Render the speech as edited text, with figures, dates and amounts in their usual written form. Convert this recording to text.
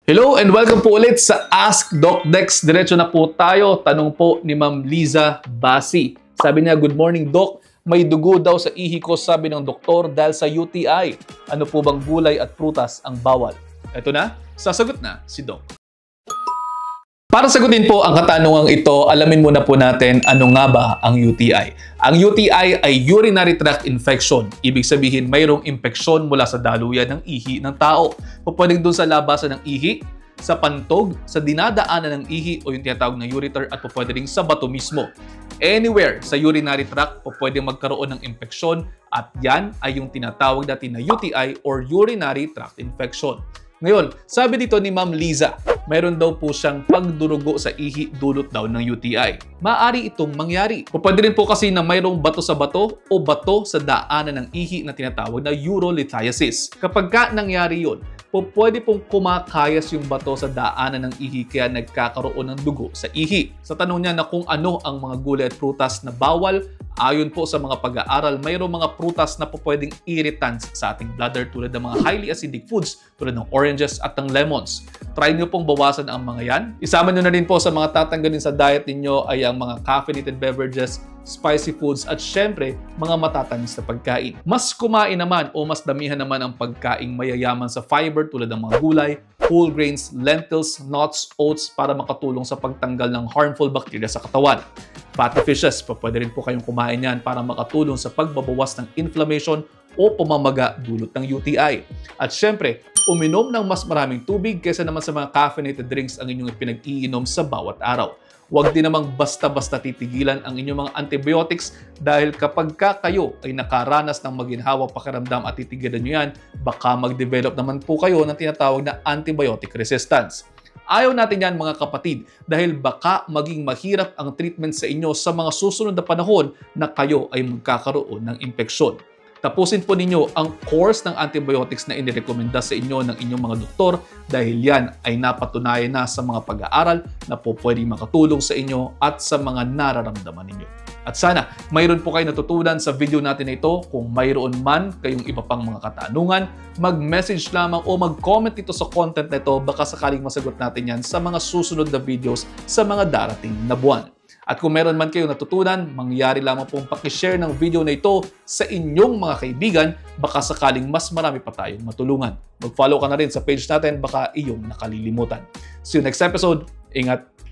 Hello and welcome po ulit sa Ask Doc Dex. Diretso na po tayo. Tanong po ni Ma'am Liza Basi. Sabi niya, good morning Doc. May dugo daw sa ihi ko, sabi ng doktor, dahil sa UTI. Ano po bang gulay at prutas ang bawal? Ito na, sasagot na si Doc. Para sagutin po ang katanungang ito, alamin muna po natin ano nga ba ang UTI. Ang UTI ay urinary tract infection. Ibig sabihin mayroong impeksyon mula sa daluyan ng ihi ng tao. Pwedeng dun sa labasan ng ihi, sa pantog, sa dinadaanan ng ihi o yung tinatawag na ureter at pwede rin sa bato mismo. Anywhere sa urinary tract pwedeng magkaroon ng impeksyon at yan ay yung tinatawag natin na UTI or urinary tract infection. Ngayon, sabi dito ni Ma'am Liza, mayroon daw po siyang pagdurugo sa ihi dulot daw ng UTI. Maaari itong mangyari. Pwede rin po kasi na mayroong bato sa bato o bato sa daanan ng ihi na tinatawag na urolithiasis. Kapag ka nangyari yun, pwede pong kumakayas yung bato sa daanan ng ihi kaya nagkakaroon ng dugo sa ihi. Sa tanong niya na kung ano ang mga gulay at prutas na bawal, ayon po sa mga pag-aaral, mayroong mga prutas na pwedeng irritants sa ating bladder tulad ng mga highly acidic foods tulad ng oranges at ng lemons. Try nyo pong bawasan ang mga yan. Isama nyo na rin po sa mga tatanggalin sa diet ninyo ay ang mga caffeinated beverages, spicy foods at syempre mga matatamis na pagkain. Mas kumain naman o mas damihan naman ang pagkaing mayayaman sa fiber tulad ng mga gulay, whole grains, lentils, nuts, oats para makatulong sa pagtanggal ng harmful bacteria sa katawan. Fatty fishes, pwede rin po kayong kumain yan para makatulong sa pagbabawas ng inflammation o pamamaga dulot ng UTI. At syempre, uminom ng mas maraming tubig kaysa naman sa mga caffeinated drinks ang inyong pinag-iinom sa bawat araw. Huwag din namang basta-basta titigilan ang inyong mga antibiotics dahil kapag kayo ay nakaranas ng maginhawang pakiramdam at titigilan nyo yan, baka mag-develop naman po kayo ng tinatawag na antibiotic resistance. Ayaw natin yan mga kapatid dahil baka maging mahirap ang treatment sa inyo sa mga susunod na panahon na kayo ay magkakaroon ng impeksyon. Tapusin po ninyo ang course ng antibiotics na inirekomenda sa inyo ng inyong mga doktor dahil yan ay napatunayan na sa mga pag-aaral na pwedeng makatulong sa inyo at sa mga nararamdaman ninyo. At sana mayroon po kayo natutunan sa video natin na ito. Kung mayroon man kayong iba pang mga katanungan, mag-message lamang o mag-comment dito sa content na ito. Baka sakaling masagot natin yan sa mga susunod na videos sa mga darating na buwan. At kung meron man kayong natutunan, mangyari lamang pong pakishare ng video na ito sa inyong mga kaibigan. Baka sakaling mas marami pa tayong matulungan. Mag-follow ka na rin sa page natin, baka iyong nakalilimutan. See you next episode. Ingat!